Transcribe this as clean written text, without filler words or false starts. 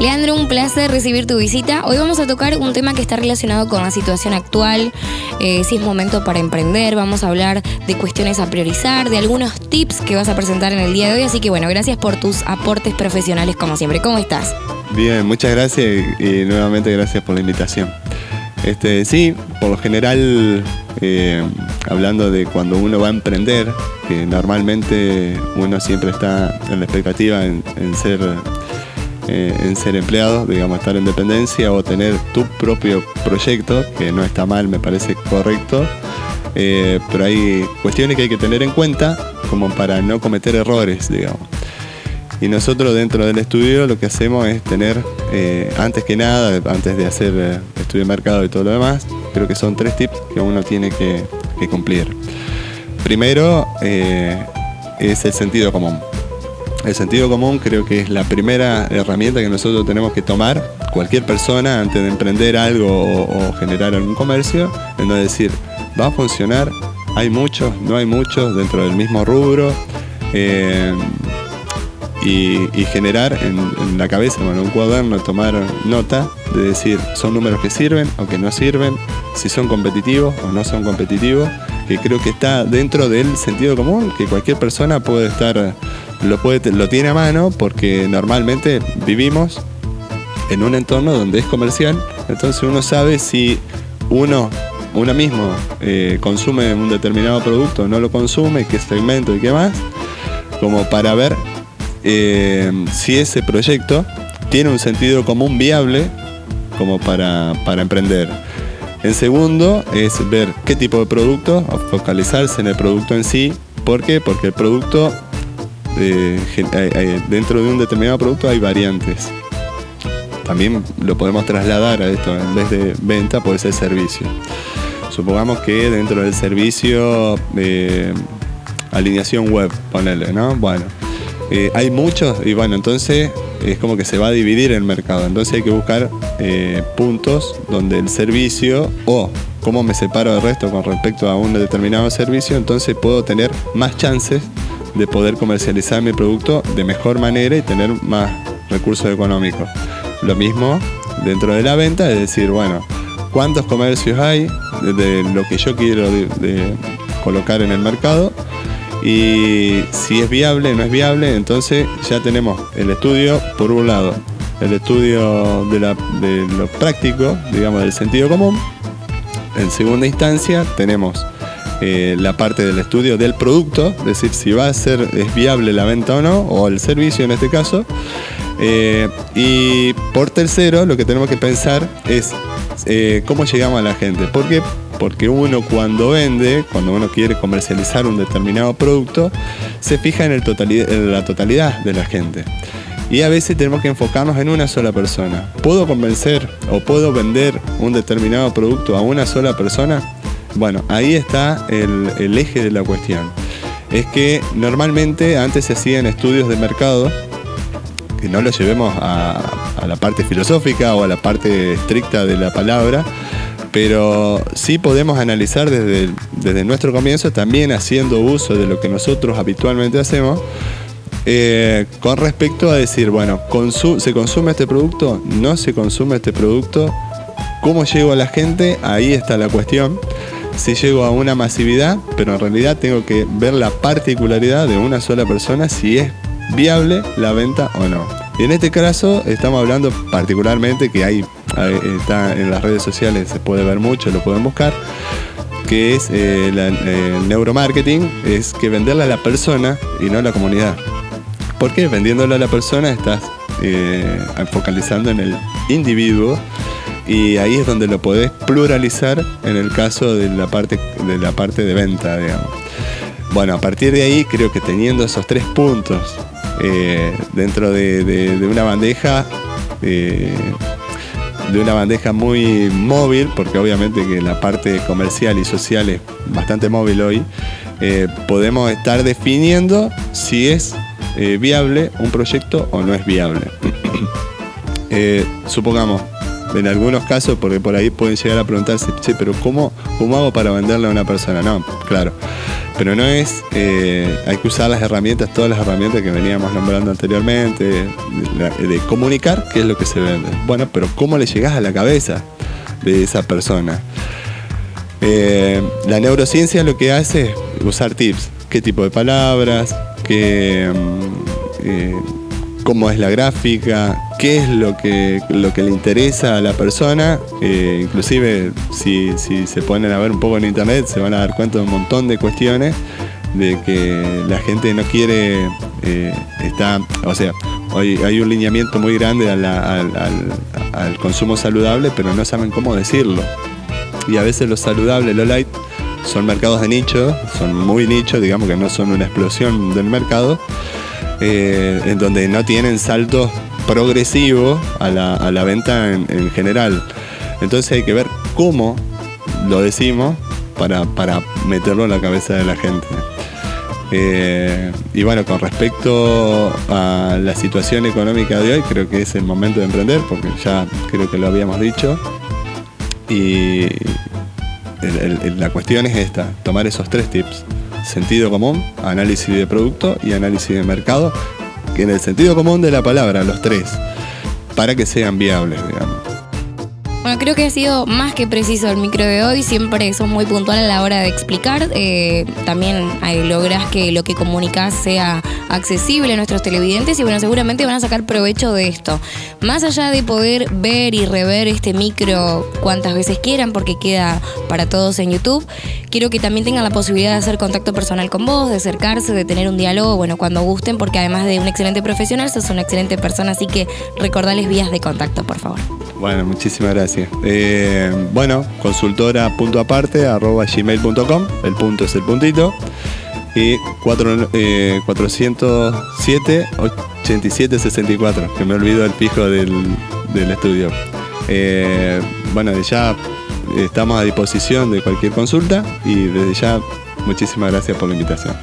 Leandro, un placer recibir tu visita. Hoy vamos a tocar un tema que está relacionado con la situación actual, si es momento para emprender. Vamos a hablar de cuestiones a priorizar, de algunos tips que vas a presentar en el día de hoy. Así que bueno, gracias por tus aportes profesionales como siempre. ¿Cómo estás? Bien, muchas gracias y nuevamente gracias por la invitación. Sí, por lo general, hablando de cuando uno va a emprender, que normalmente uno siempre está en la expectativa en ser empleado, digamos, estar en dependencia o tener tu propio proyecto, que no está mal, me parece correcto, pero hay cuestiones que hay que tener en cuenta como para no cometer errores, digamos. Y nosotros dentro del estudio lo que hacemos es tener, antes que nada, antes de hacer estudio de mercado y todo lo demás, creo que son 3 tips que uno tiene que cumplir. Primero es el sentido común. El sentido común creo que es la primera herramienta que nosotros tenemos que tomar, cualquier persona, antes de emprender algo o generar algún comercio, en no decir, ¿va a funcionar? ¿Hay muchos? ¿No hay muchos dentro del mismo rubro? Y generar en la cabeza, bueno, un cuaderno, tomar nota de decir, ¿son números que sirven o que no sirven? Si son competitivos o no son competitivos, que creo que está dentro del sentido común, que cualquier persona puede estar, lo tiene a mano, porque normalmente vivimos en un entorno donde es comercial, entonces uno sabe si uno mismo consume un determinado producto o no lo consume, qué segmento y qué más, como para ver si ese proyecto tiene un sentido común viable como para emprender. En segundo es ver qué tipo de producto, o focalizarse en el producto en sí. ¿Por qué? Porque el producto, dentro de un determinado producto hay variantes. También lo podemos trasladar a esto, en vez de venta puede ser servicio. Supongamos que dentro del servicio alineación web, ponele, ¿no? Bueno, hay muchos y bueno, entonces es como que se va a dividir el mercado. Entonces hay que buscar puntos donde el servicio o cómo me separo del resto con respecto a un determinado servicio, entonces puedo tener más chances de poder comercializar mi producto de mejor manera y tener más recursos económicos. Lo mismo dentro de la venta, es decir, bueno, ¿cuántos comercios hay de lo que yo quiero de colocar en el mercado? Y si es viable o no es viable, entonces ya tenemos el estudio, por un lado, el estudio de lo práctico, digamos, del sentido común. En segunda instancia tenemos la parte del estudio del producto, es decir, si es viable la venta o no, o el servicio en este caso. Y por tercero, lo que tenemos que pensar es cómo llegamos a la gente. ¿Por qué? Porque uno cuando uno quiere comercializar un determinado producto, se fija en la totalidad de la gente. Y a veces tenemos que enfocarnos en una sola persona. ¿Puedo convencer o puedo vender un determinado producto a una sola persona? Bueno, ahí está el eje de la cuestión. Es que normalmente antes se hacían estudios de mercado, que no lo llevemos a la parte filosófica o a la parte estricta de la palabra, pero sí podemos analizar desde nuestro comienzo, también haciendo uso de lo que nosotros habitualmente hacemos, con respecto a decir, bueno, ¿se consume este producto? ¿No se consume este producto? ¿Cómo llego a la gente? Ahí está la cuestión. Si llego a una masividad, pero en realidad tengo que ver la particularidad de una sola persona, si es viable la venta o no. Y en este caso estamos hablando particularmente que está en las redes sociales, se puede ver mucho, lo pueden buscar, que es el neuromarketing, es que venderle a la persona y no a la comunidad. ¿Por qué? Vendiéndole a la persona estás focalizando en el individuo, y ahí es donde lo podés pluralizar en el caso de la parte de venta, digamos. Bueno, a partir de ahí creo que teniendo esos 3 puntos dentro de una bandeja, de una bandeja muy móvil, porque obviamente que la parte comercial y social es bastante móvil hoy, podemos estar definiendo si es viable un proyecto o no es viable. Supongamos, en algunos casos, porque por ahí pueden llegar a preguntarse, che, pero ¿cómo hago para venderle a una persona? No, claro. Pero no es, hay que usar las herramientas, todas las herramientas que veníamos nombrando anteriormente, de comunicar qué es lo que se vende. Bueno, pero ¿cómo le llegás a la cabeza de esa persona? La neurociencia lo que hace es usar tips. ¿Qué tipo de palabras? ¿Cómo es la gráfica? ¿Qué es lo que le interesa a la persona? Inclusive si se ponen a ver un poco en internet se van a dar cuenta de un montón de cuestiones de que la gente no quiere hoy hay un lineamiento muy grande al consumo saludable, pero no saben cómo decirlo. Y a veces lo saludable, lo light, son mercados de nicho, son muy nicho, digamos que no son una explosión del mercado, en donde no tienen saltos progresivos a la venta en general. Entonces hay que ver cómo lo decimos para meterlo en la cabeza de la gente. Y bueno, con respecto a la situación económica de hoy, creo que es el momento de emprender, porque ya creo que lo habíamos dicho. Y la cuestión es esta, tomar esos 3 tips: sentido común, análisis de producto y análisis de mercado, que en el sentido común de la palabra, los 3, para que sean viables, digamos. Bueno, creo que ha sido más que preciso el micro de hoy. Siempre sos muy puntual a la hora de explicar. También lográs que lo que comunicás sea accesible a nuestros televidentes y bueno, seguramente van a sacar provecho de esto. Más allá de poder ver y rever este micro cuantas veces quieran, porque queda para todos en YouTube, quiero que también tengan la posibilidad de hacer contacto personal con vos, de acercarse, de tener un diálogo, bueno, cuando gusten, porque además de un excelente profesional, sos una excelente persona, así que recordales vías de contacto, por favor. Bueno, muchísimas gracias. consultora.aparte@gmail.com, el punto es el puntito, y 407 8764, que me olvido el fijo del estudio. Ya estamos a disposición de cualquier consulta y desde ya muchísimas gracias por la invitación.